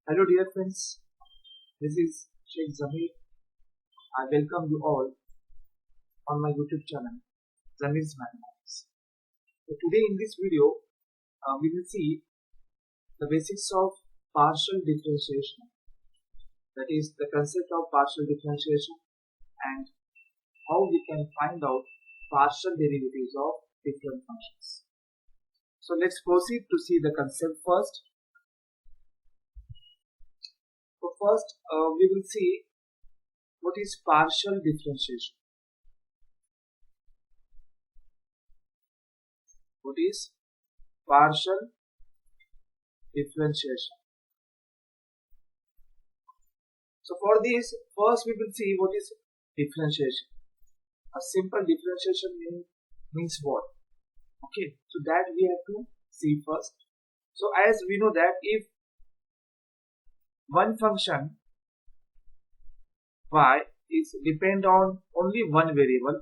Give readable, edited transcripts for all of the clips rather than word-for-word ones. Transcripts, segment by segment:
Hello dear friends, this is Sheikh Zamir. I welcome you all on my YouTube channel, Zamir's Mathematics. So today in this video, we will see the basics of partial differentiation. That is the concept of partial differentiation and how we can find out partial derivatives of different functions. So let's proceed to see the concept first. So first, we will see what is partial differentiation. What is partial differentiation? So for this, first we will see what is differentiation. A simple differentiation means what? Okay, so that we have to see first. So as we know that if one function y is depend on only one variable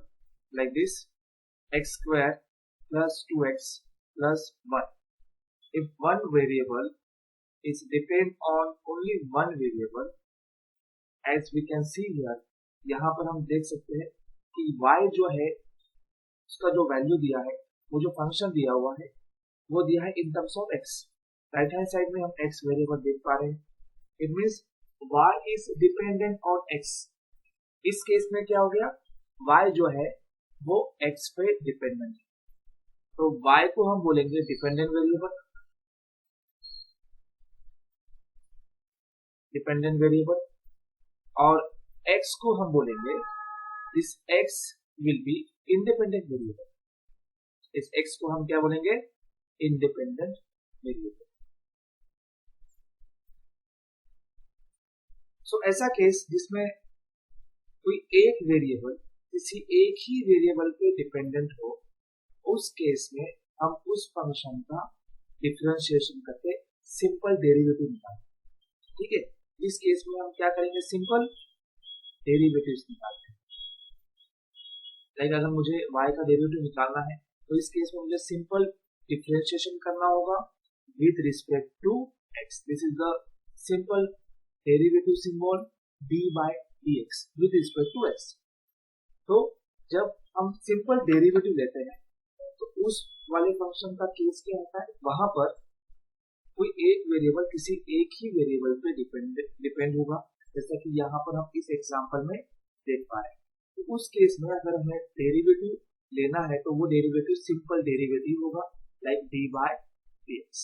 like this, x square plus 2x plus 1. If one variable is depend on only one variable, as we can see here, यहाँ पर हम देख सकते हैं कि y जो है उसका जो वैल्यू दिया है, वो जो फंक्शन दिया हुआ है वो दिया है in terms of x. Right hand side में हम x वेरिएबल देख पा रहे हैं. It means y is dependent on x. इस केस में क्या हो गया, y जो है वो x पे डिपेंडेंट है, तो y को हम बोलेंगे डिपेंडेंट वेरिएबल. डिपेंडेंट वेरिएबल और x को हम बोलेंगे, this x will be independent variable. इस x को हम क्या बोलेंगे, इंडिपेंडेंट वेरिएबल. सो ऐसा केस जिसमें कोई एक वेरिएबल किसी एक ही वेरिएबल पे डिपेंडेंट हो, उस केस में हम उस फंक्शन का डिफरेंशिएशन करके सिंपल डेरिवेटिव निकालते हैं. ठीक है, इस केस में हम क्या करेंगे, सिंपल डेरिवेटिव्स निकालते हैं. लाइक अगर मुझे y का डेरिवेटिव निकालना है तो इस केस में मुझे सिंपल डिफरेंशिएशन करना होगा with respect to x. This is the simple derivative symbol d by dx with respect to x. तो जब हम सिंपल डेरिवेटिव लेते हैं तो उस वाले फंक्शन का केस क्या होता है, वहां पर कोई एक वेरिएबल किसी एक ही वेरिएबल पे डिपेंड होगा, जैसा कि यहाँ पर हम इस एग्जांपल में देख पा रहे हैं. तो उस केस में अगर हमें डेरिवेटिव लेना है तो वो डेरिवेटिव सिंपल डेरिवेटिव होगा लाइक d by dx.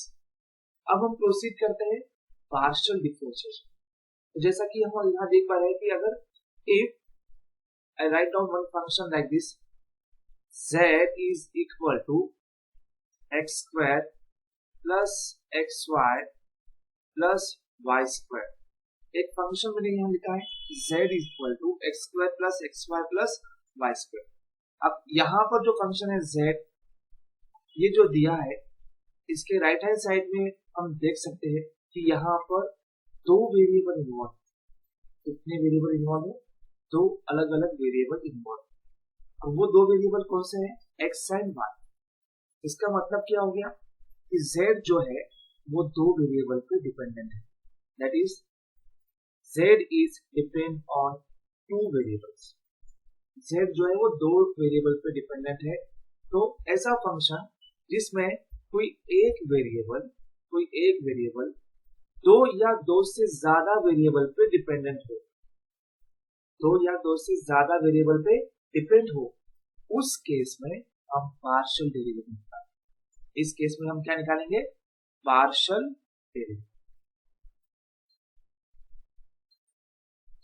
अब हम प्रोसीड करते हैं पार्शियल डिफरेंशिएशन. तो जैसा कि हम यहाँ देख पा रहे हैं कि अगर if I write down one function like this, z is equal to x square plus xy plus y square. एक फंक्शन मैंने यहाँ लिखा है z is equal to x square plus xy plus y square. अब यहाँ पर जो function है z, ये जो दिया है, इसके राइट हैंड साइड में हम देख सकते हैं कि यहाँ पर दो वेरिएबल इन्वॉल्व. कितने वेरिएबल इन्वॉल्व है, दो अलग अलग वेरिएबल इन्वॉल्व. अब वो दो वेरिएबल कौन से हैं, x एंड y. इसका मतलब क्या हो गया कि z जो है वो दो वेरिएबल पे डिपेंडेंट है. That is z is depend on two variables. z जो है वो दो वेरिएबल पे डिपेंडेंट है. तो ऐसा फंक्शन जिसमें कोई एक वेरिएबल दो या दो से ज्यादा वेरिएबल पे डिपेंडेंट हो, दो या दो से ज्यादा वेरिएबल पे डिपेंड हो, उस केस में हम पार्शियल डेरिवेटिव निकालेंगे. इस केस में हम क्या निकालेंगे, पार्शियल डेरिवेटिव.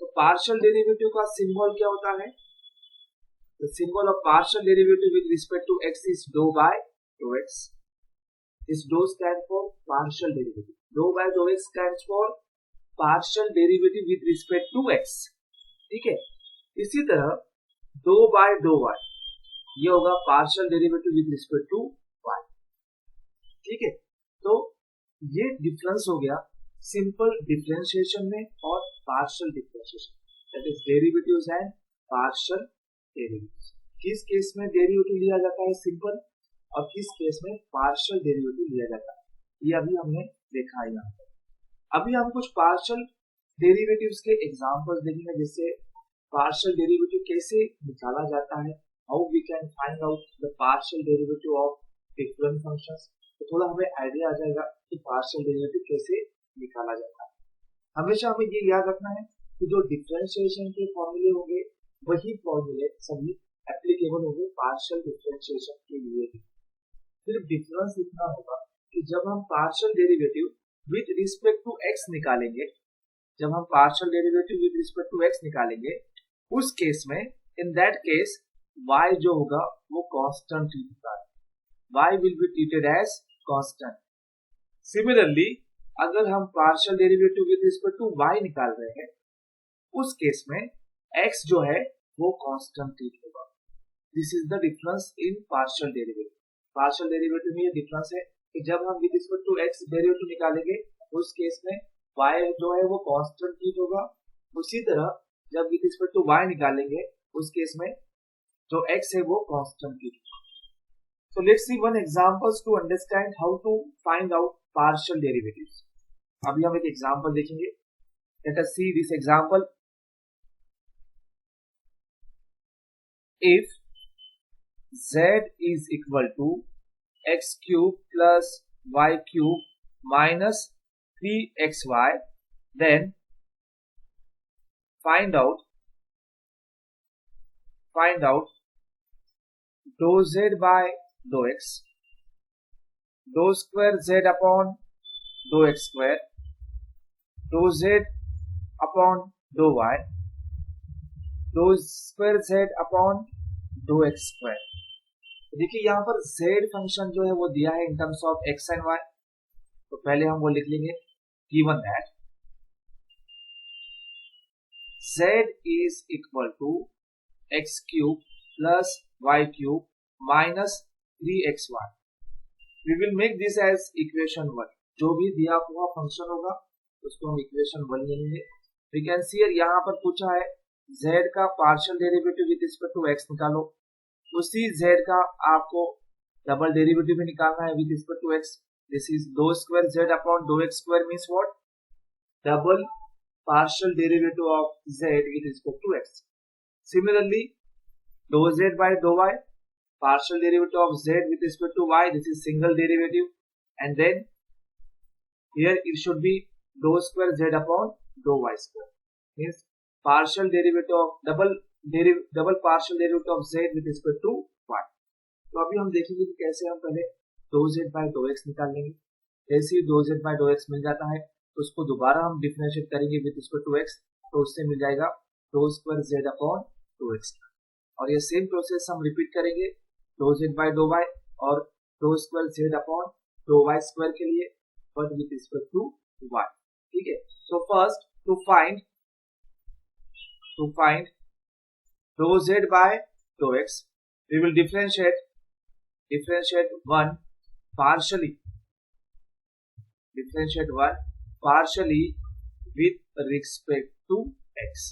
तो पार्शियल डेरिवेटिव का सिंबल क्या होता है, the symbol of partial derivative with respect to x is dou by dou x. This dou stand for partial derivative. Dou by dou x stands for partial derivative with respect to x. ठीक है, इसी तरह दो bye dough y ये होगा partial derivative with respect to y. ठीक है, तो ये डिफरेंस हो गया सिंपल डिफरेंशिएशन में और partial differentiation. That is derivatives and partial derivatives. किस केस में डेरिवेटिव लिया जाता है सिंपल और किस केस में पार्शियल डेरिवेटिव लिया जाता है, ये अभी हमने देखा है यहाँ पर. अभी हम कुछ पार्शियल डेरिवेटिव्स के एग्जांपल्स देखेंगे, जिससे पार्शियल डेरिवेटिव कैसे निकाला जाता है, how we can find out the partial derivative of different functions. तो थोड़ा हमें आइडिया आ जाएगा कि पार्शियल डेरिवेटिव कैसे निकाला जाता है। हमेशा हमें ये याद रखना है कि जो डिफरेंशिएशन के फॉर्मूले होंगे वही फॉर्मूले सभी एप्लीकेबल होंगे पार्शियल डिफरेंशिएशन के लिए भी। सिर्फ डिफरेंस इतना होगा कि जब हम partial derivative with respect to X निकालेंगे, जब हम partial derivative with respect to X निकालेंगे, उस केस में इन दैट केस y जो होगा वो कांस्टेंट ही होगा, y will be treated as constant. Similarly अगर हम partial derivative with respect to y निकाल रहे हैं, उस केस में x जो है वो कांस्टेंट ट्रीट होगा। This is the difference in partial derivative. Partial derivative में ये डिफरेंस है कि जब हम with respect to x derivative निकालेंगे, उस केस में y जो है वो कांस्टेंट ट्रीट होगा। उसी तरह जब विद रिस्पेक्ट टू y निकालेंगे, उस केस में जो x है वो कांस्टेंट ट्रीट होगा। So let's see one examples to understand how to find out partial derivatives. अभी हम एक एग्जाम्पल देखेंगे। Let us see this example. If z is equal to x cube plus y cube minus 3xy, then find out dou z by dou x, dou square z upon dou x square, dou z upon dou y, dou square z upon dou x square। देखिए यहाँ पर z function जो है वो दिया है in terms of x and y। तो पहले हम वो लिख लेंगे, given that z is equal to x cube plus y cube minus 3xy। We will make this as equation 1। जो भी दिया हुआ फंक्शन होगा उसको हम इक्वेशन 1 लेंगे। We can see यहाँ पर पूछा है z का partial derivative with respect to x निकालो। उसी z का आपको डबल डेरिवेटिव भी निकालना है with respect to x। This is dou square z upon dou x square means what? Double partial derivative of z with respect to x. Similarly, dou z by dou y, partial derivative of z with respect to y, this is single derivative, and then here it should be dou square z upon dou y square, means partial derivative of double partial derivative of z with respect to y। तो अभी हम देखेंगे कि कैसे हम पहले dou z by dou x निकाल लेंगे। जैसे ही dou z by dou x मिल जाता है तो उसको दोबारा हम डिफरेंशिएट करेंगे विद रिस्पेक्ट टू x, तो उससे मिल जाएगा dou square z upon dou x। और ये सेम प्रोसेस हम रिपीट करेंगे dou z by dou y और dou square z upon dou y square के लिए, but with respect to y। ठीक है, so first to find dou z by dou x, we will differentiate one partially with respect to x।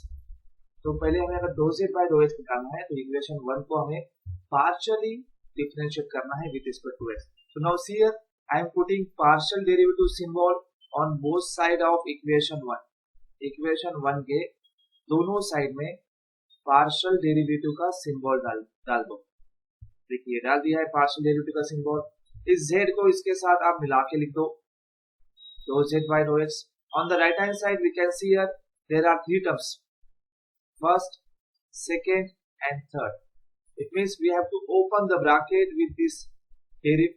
तो पहले हमें अगर dou z by dou x निकालना है तो इक्वेशन 1 को हमें पार्शियली डिफरेंशिएट करना है with respect to x। So now see here I am putting partial derivative symbol on both side of equation 1। Equation 1 के दोनों साइड में पार्शियल डेरिवेटिव का सिंबल डाल दो। देखिए डाल दिया है पार्शियल डेरिवेटिव का सिंबल। इस z को इसके साथ आप मिला के लिख दो, dou z by dou x। On the right hand side we can see here there are three terms, first, second and third। It means we have to open the bracket with this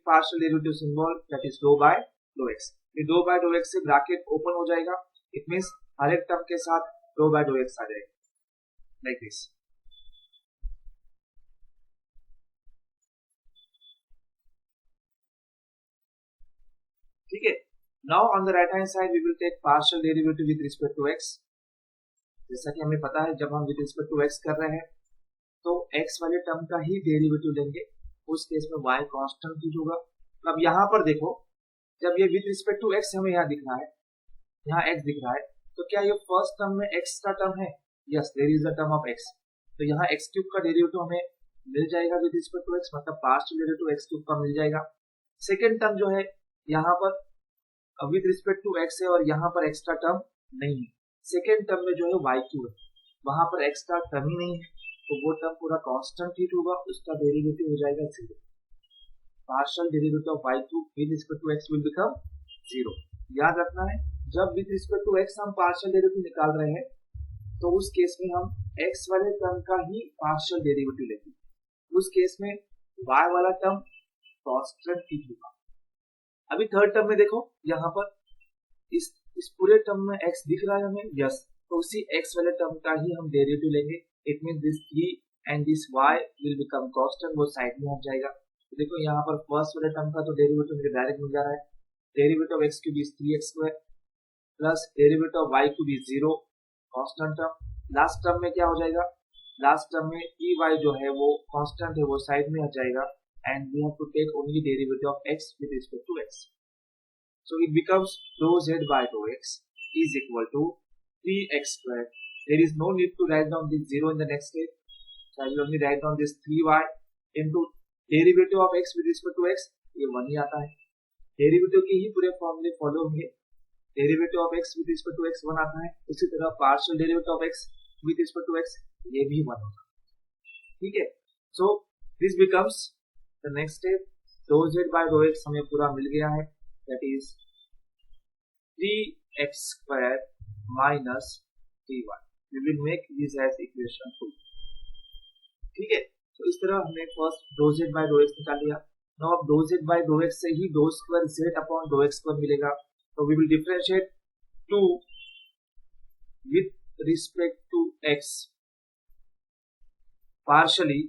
partial derivative symbol, that is dou by dou x। ये dou by dou x से bracket open हो जाएगा। It means हर एक term के साथ dou by dou x आ जाएगा, like this. ठीक है, now on the right hand side we will take partial derivative with respect to x। जैसा कि हमें पता है जब हम विद रिस्पेक्ट टू x कर रहे हैं तो x वाले टर्म का ही डेरिवेटिव लेंगे, उस केस में y कांस्टेंट ही होगा। अब यहाँ पर देखो, जब ये विद रिस्पेक्ट टू x हमें यहाँ दिख रहा है, यहाँ x दिख रहा है, तो क्या ये फर्स्ट टर्म में x का टर्म है? Yes, there is the term of x। तो यहाँ x क्यूब का डेरिवेटिव हमें मिल जाएगा विद रिस्पेक्ट टू x, मतलब पार्शियल डेरिवेटिव x क्यूब का मिल जाएगा। सेकेंड टर्म जो है यहाँ पर विद रिस्पेक्ट टू एक्स है और यहाँ पर एक्स्ट्रा टर्म नहीं है। सेकेंड टर्म में जो है वाई क्यू है, वहां पर एक्स्ट्रा टर्म ही नहीं है, तो वो टर्म पूरा कांस्टेंट ही होगा, उसका डेरिवेटिव हो जाएगा zero. Partial derivative of Y cube with respect to X will become zero. याद रखना है, जब विद रिस्पेक्ट टू एक्स हम पार्शियल डेरिवेटिव निकाल रहे हैं तो उस केस में हम एक्स वाले टर्म का ही पार्शियल डेरिवेटिव लेंगे, उस केस में वाई वाला टर्म कांस्टेंट ही होगा। अभी थर्ड टर्म में देखो, यहाँ पर इस पूरे टर्म में x दिख रहा है हमें, यस, तो उसी x वाले टर्म का ही हम डेरिवेटिव लेंगे। It mean this 3 and this y will become constant, वो साइड में हट जाएगा। तो देखो यहाँ पर फर्स्ट वाले टर्म का तो डेरिवेटिव मुझे डायरेक्ट मिल जा रहा है, derivative of x cube is 3x square plus derivative of y cube is 0, constant term. Last term में क्या हो जाएगा, लास्ट टर्म में ey जो है वो कांस्टेंट है, वो साइड में हट जाएगा and we have to take only derivative of x with respect to x। So it becomes dou z by dou x is equal to 3x square. There is no need to write down this 0 in the next step. So I will only write down this 3y into derivative of x with respect to x. ये 1 ही आता है, derivative के ही पूरे फॉर्मूले follow होंगे। Derivative of x with respect to x 1 आता है, उसी तरह partial derivative of x with respect to x ये भी 1 होगा। ठीक है, so this becomes the next step, dou z by dou x हमें पूरा मिल गया है, that is 3x square minus 3y. We will make this as equation 2. ठीक है, तो इस तरह हमने first dou z by dou x निकाल लिया। नाउ अब dou z by dou x से ही dou square z upon dou x square मिलेगा, तो we will differentiate 2 with respect to x partially,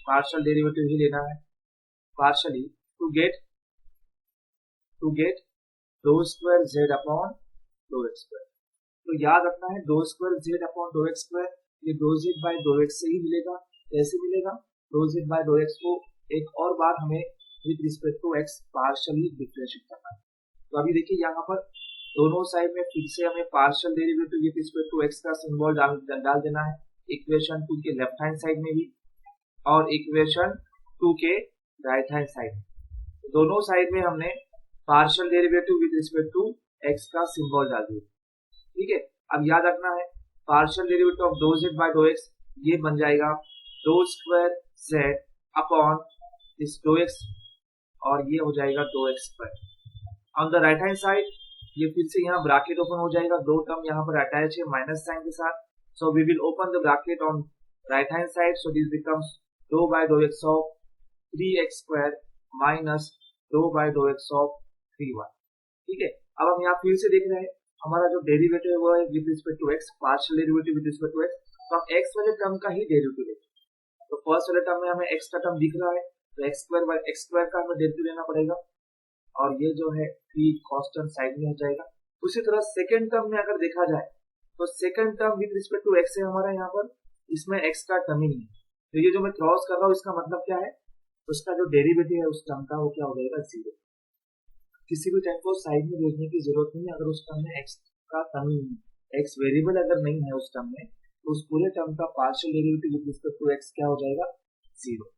partial derivative ही लेना है, partially to get dou square z upon dou x square। तो याद रखना है dou square z upon dou x square ये dou z by dou x से ही मिलेगा। कैसे मिलेगा, dou z by dou x को एक और बार हमें with respect to x partially differentiate करना है। तो अभी देखिए यहाँ पर दोनों साइड में फिर से हमें partial derivative with respect to x का सिंबल डाल देना है, इक्वेशन 2 के लेफ्ट हैंड साइड में भी और इक्वेशन 2 के राइट हैंड साइड में। दोनों साइड में हमने partial derivative with respect to x का सिंबल डाल दिया। ठीक है, अब याद रखना है partial derivative of dou z by dou x ये बन जाएगा dou square z upon this dou x और ये हो जाएगा dou x square। On the right hand side ये फिर से यहाँ ब्रैकेट ओपन हो जाएगा, दो टर्म यहाँ पर अटैच है माइनस साइन के साथ, so we will open the bracket on right hand side, so this becomes dou by dou x of 3x square minus dou by dou x of 3y। ठीक है, अब हम यहाँ फिर से देख रहे हैं हमारा जो डेरिवेटिव है वो है with respect to x, partial derivative with respect to x, तो हम x वाले टर्म का ही डेरिवेटिव लेंगे। तो फर्स्ट वाले टर्म में हमें x का टर्म दिख रहा है, तो x square by x square का हमें डेरिवेटिव लेना पड़ेगा और ये जो है 3 कांस्टेंट साइड में हो जाएगा। उसी तरह सेकंड टर्म में अगर देखा जाए तो second term with respect to x है हमारा यहाँ पर, इसमें x का टर्म ही नहीं है, तो ये जो मैं क्रॉस कर रहा हूँ इसका मतलब क्या है, उसका जो डेरिवेटिव है उस टर्म का वो क्या हो जाएगा, जीरो। किसी भी टाइम को साइड में भेजने की जरूरत नहीं है अगर उस टर्म में x का टर्म ही नहीं, x वेरिएबल अगर नहीं है उस टर्म में, तो उस पूरे टर्म का partial derivative with respect to x क्या हो जाएगा, जीरो।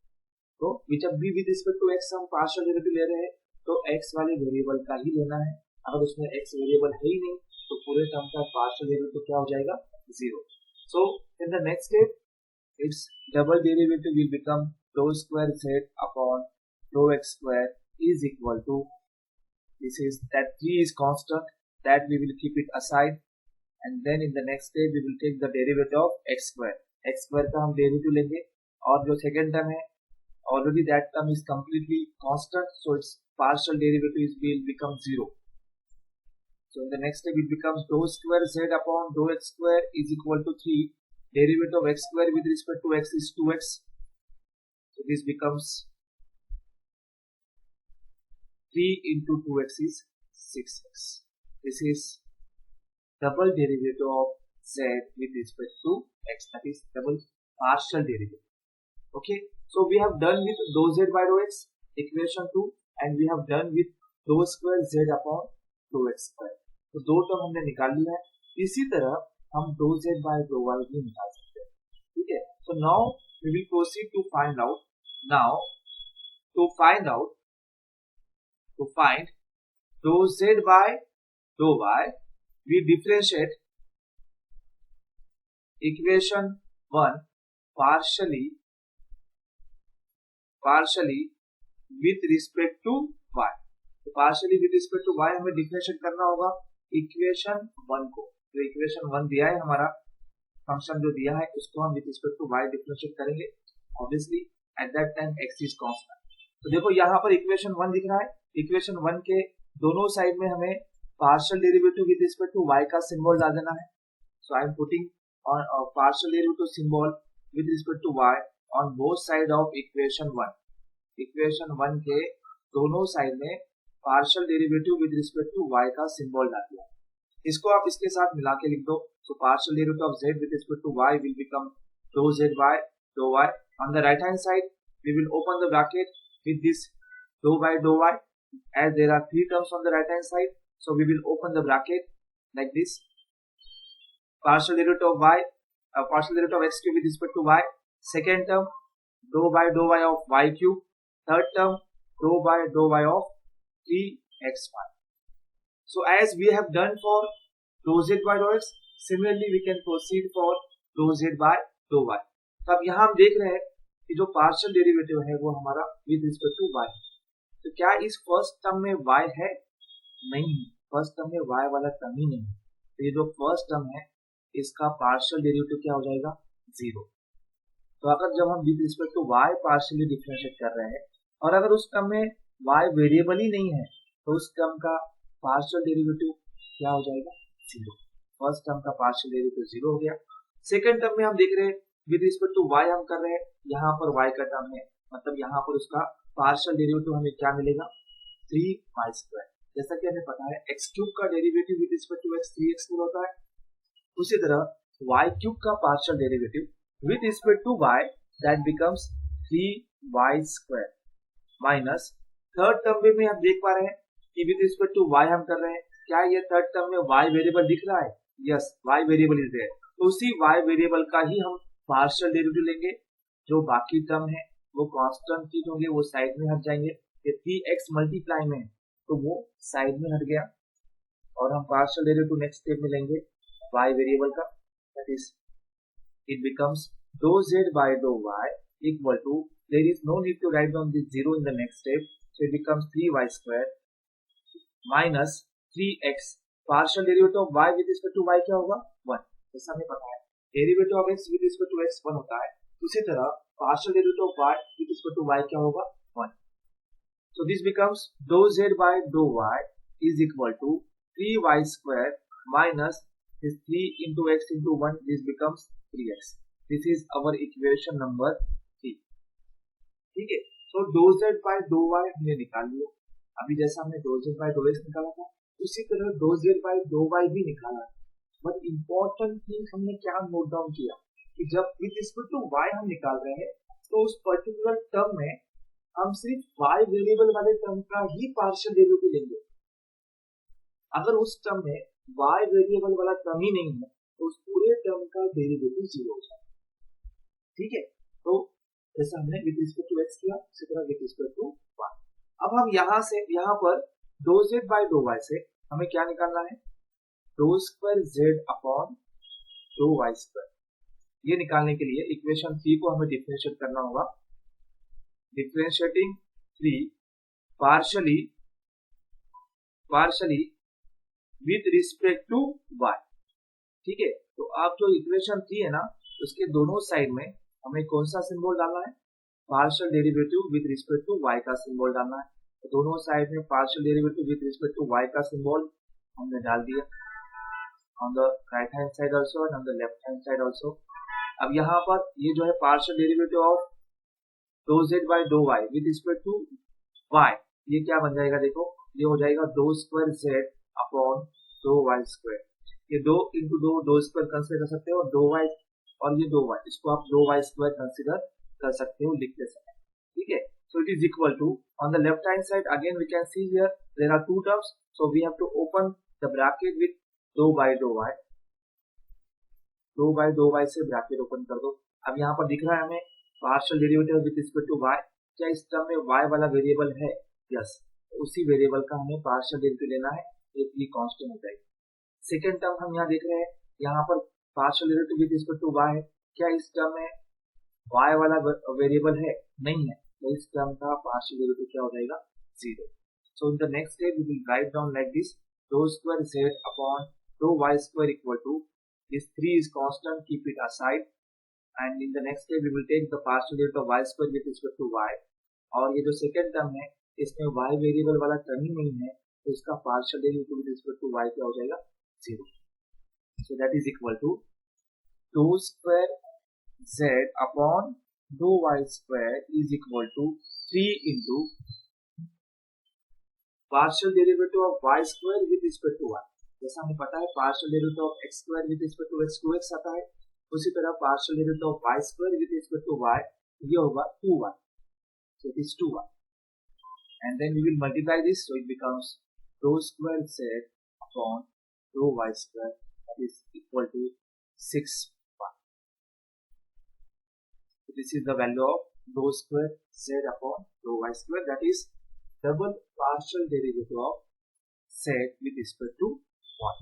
तो जब भी विद रिस्पेक्ट टू x हम पार्शियल डेरिवेटिव ले रहे हैं तो x वाले वेरिएबल का ही लेना है, अगर उसमें x वेरिएबल है ही नहीं तो पूरे टर्म का पार्शियल डेरिवेटिव क्या हो जाएगा, zero. So in the next step it's double derivative will become dou square z upon dou x square is equal to, this is that 3 is constant that we will keep it aside and then in the next step we will take the derivative of x square का हम derivative लेंगे और जो second term है already that term is completely constant, so its partial derivative will become zero. So in the next step it becomes dou square z upon dou x square is equal to 3, derivative of x square with respect to x is 2x, so this becomes 3 into 2x is 6x. This is double derivative of z with respect to x, that is double partial derivative. Okay, so we have done with dou z by dou x equation 2 and we have done with dou square z upon dou x square. तो दो term हमने निकाल लिया है, इसी तरह हम dou z by dou y भी निकाल सकते हैं। ठीक है, so now we will proceed to find out, now to find dou z by dou y, we differentiate equation 1 partially with respect to y. तो partially with respect to y हमें differentiate करना होगा इक्वेशन 1 को। जो equation 1 दिया है हमारा function जो दिया है उसको हम with respect to y differentiate करेंगे। Obviously at that time x is constant. तो देखो यहाँ पर इक्वेशन 1 दिख रहा है। इक्वेशन 1 के दोनों साइड में हमें partial derivative with respect to y का सिंबल डाल देना है। So I am putting on partial derivative symbol with respect to y on both side of equation 1. Equation 1 के दोनों साइड में partial derivative with respect to y का symbol डाल दिया। इसको आप इसके साथ मिला के लिख दो। So partial derivative of z with respect to y will become dou z by dou y. On the right hand side we will open the bracket with this dou by dou y, as there are three terms on the right hand side, so we will open the bracket like this. Partial derivative of y, partial derivative of x cube with respect to y. Second term dou by dou y of y cube. Third term dou by dou y of 3xy. So as we have done for dou z by dou x, similarly we can proceed for dou z by dou y. तो अब यहाँ हम देख रहे हैं कि जो partial derivative है वो हमारा विद रिस्पेक्ट टू y। तो क्या इस फर्स्ट टर्म में y है? नहीं, फर्स्ट टर्म में y वाला टर्म ही नहीं। तो ये जो फर्स्ट टर्म है इसका पार्शियल डेरिवेटिव क्या हो जाएगा? 0। तो अगर जब हम with respect to y partially differentiate कर रहे हैं और अगर उस टर्म में y वेरिएबल ही नहीं है तो उस टर्म का पार्शियल डेरिवेटिव क्या हो जाएगा? 0। फर्स्ट टर्म का पार्शियल डेरिवेटिव 0 हो गया। सेकंड टर्म में हम देख रहे हैं विद रिस्पेक्ट टू y हम कर रहे हैं, यहाँ पर y का टर्म है, मतलब यहाँ पर उसका पार्शियल डेरिवेटिव हमें क्या मिलेगा? 3y²। जैसा कि हमें पता है x क्यूब का derivative with respect to x 3x होता है, उसी तरह y क्यूब का partial derivative with respect to y that becomes 3y² minus third term में हम देख पा रहे हैं कि विद रिस्पेक्ट टू y हम कर रहे हैं। क्या ये थर्ड टर्म में y वेरिएबल दिख रहा है? Yes, y variable is there. तो उसी y वेरिएबल का ही हम पार्शियल डेरिवेटिव लेंगे। जो बाकी टर्म है वो कांस्टेंट चीज होंगे, वो साइड में हट जाएंगे। ये 3x मल्टीप्लाई में है तो वो साइड में हट गया और हम पार्शियल डेरिवेटिव नेक्स्ट स्टेप में लेंगे y वेरिएबल का, that is it becomes dou z by dou y equal to, there is no need to write down this 0 in the next step, so it becomes 3y² minus 3x। Partial derivative of y with respect to y क्या होगा? 1। जैसा हमें पता है derivative of x with respect to x 1 होता है, उसी तरह partial derivative of y with respect to y क्या होगा? 1। So this becomes dou z by dou y is equal to 3y² minus this 3 into x into 1, this becomes 3x. This is our equation number 3। ठीक है, तो dou z by dou y हमने निकाल लिया। अभी जैसा हमने dou z by dou x निकाला था उसी तरह dou z by dou y भी निकाला है। बट इम्पोर्टेंट थिंग हमने क्या नोट डाउन किया कि जब विद रिस्पेक्ट टू y हम निकाल रहे हैं तो उस पर्टिकुलर टर्म में हम सिर्फ y वेरिएबल वाले टर्म का ही पार्शियल डेरिवेटिव लेंगे। अगर उस टर्म में y वेरिएबल वाला टर्म ही नहीं है तो उस पूरे टर्म का डेरिवेटिव 0 हो जाएगा। ठीक है, तो जैसे हमने विद रिस्पेक्ट टू x किया उसी तरह विद रिस्पेक्ट टू y। अब हम यहाँ से यहाँ पर dou z by dou y से हमें क्या निकालना है? dou² z upon dou y²। ये निकालने के लिए इक्वेशन 3 को हमें डिफरेंशिएट करना होगा। Differentiating 3 partially with respect to y। ठीक है, तो आप जो इक्वेशन 3 है ना उसके दोनों साइड में हमें कौन सा सिंबल डालना है? Partial derivative with respect to y का सिंबल डालना है। तो दोनों साइड में partial derivative with respect to y का सिंबल हमने डाल दिया, on the right hand side also and on the left hand side also. अब यहाँ पर ये जो है partial derivative of dou z by dou y with respect to y, ये क्या बन जाएगा? देखो ये हो जाएगा dou² z upon dou y²। ये 2 into 2² कंसिडर कर सकते हो, dou y और ये dou y, इसको आप dou y² कंसिडर कर सकते हो लिखते समय। ठीक है, so it is equal to, on the left hand side again we can see here there are two terms, so we have to open the bracket with dou by dou y। dou by dou y से bracket open कर दो। अब यहाँ पर दिख रहा है हमें partial derivative with respect to y। क्या इस टर्म में y वाला वेरिएबल है? यस, उसी वेरिएबल का हमें पार्शियल डेरिवेटिव लेना है, ये कांस्टेंट हो जाएगी। सेकेंड टर्म हम यहाँ देख रहे हैं, यहाँ पर partial derivative with respect to y है। क्या इस टर्म में y वाला वेरिएबल है? नहीं है, तो इस टर्म का पार्शियल डेरिवेटिव क्या हो जाएगा? 0। So in the next step we will write down like this, dou square z upon dou y square equal to this 3 is constant, keep it aside, and in the next step we will take the partial derivative of y square with respect to y। और ये जो second term है इसमें y variable वाला term ही नहीं है, तो इसका partial derivative with respect to y क्या हो जाएगा? 0। so that is equal to dou square z upon dou y square is equal to 3 into partial derivative of y square with respect to y। जैसा हमें पता है partial derivative of x square with respect to x 2x आता है, उसी तरह partial derivative of y square with respect to y ये होगा 2y, so it is 2y, and then we will multiply this, so it becomes dou square z upon dou y square that is equal to 6y। so this is the value of dou square z upon dou y square, that is double partial derivative of z with respect to y।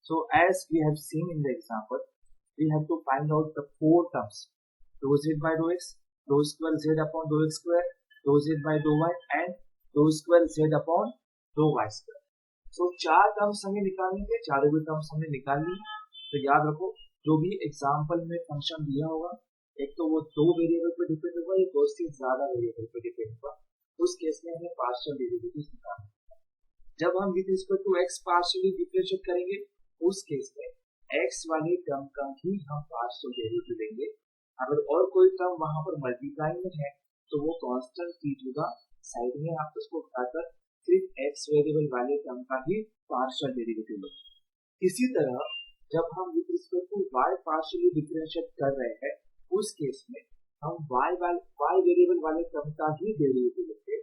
so as we have seen in the example, we have to find out the four terms, dou z by dou x, dou square z upon dou x square, dou z by dou y and dou square z upon dou y square। so चार terms हमें निकालेंगे, चारों भी terms हमने निकाल ली। तो याद रखो जो भी एग्जाम्पल में फंक्शन दिया होगा, एक तो वो दो वेरिएबल पे डिपेंड होगा, या दो से ज्यादा वेरिएबल पे डिपेंड होगा, उस केस में हमें पार्शियल डेरिवेटिव निकालना है। जब हम with respect to x partially differentiate करेंगे, उस केस में x वाले टर्म का ही हम पार्शियल डेरिवेटिव लेंगे। अगर और कोई टर्म वहां पर मल्टीप्लाई में है तो वो कांस्टेंट चीज होगा, साइड में आप उसको उठाकर सिर्फ x वेरिएबल वाले टर्म का ही पार्शियल डेरिवेटिव लेंगे। इसी तरह जब हम with respect to y partially differentiate कर रहे हैं, उस केस में हम y वेरिएबल वाले टर्म का ही डेरिवेटिव लेंगे।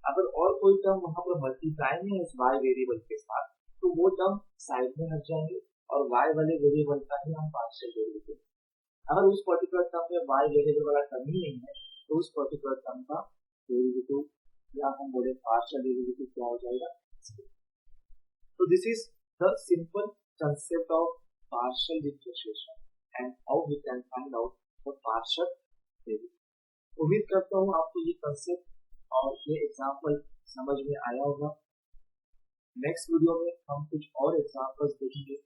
अगर और कोई टर्म वहां पर मल्टीप्लाई में है इस y वेरिएबल के साथ, तो वो टर्म साइड में हट जाएंगे और y वाले वेरिएबल का ही हम पार्शियल डेरिवेटिव। अगर उस पर्टिकुलर टर्म में y वेरिएबल वाला टर्म ही नहीं है, तो उस पर्टिकुलर टर्म का डेरिवेटिव या हम बोले पार्शियल डेरिवेटिव क्या हो जाएगा? तो this is the simple concept of partial differentiation and how we can find out the partial derivative. उम्मीद करता हूँ आपको ये कंसेप्ट और ये एग्जाम्पल समझ में आया होगा। नेक्स्ट वीडियो में हम कुछ और एग्जाम्पल्स देखेंगे।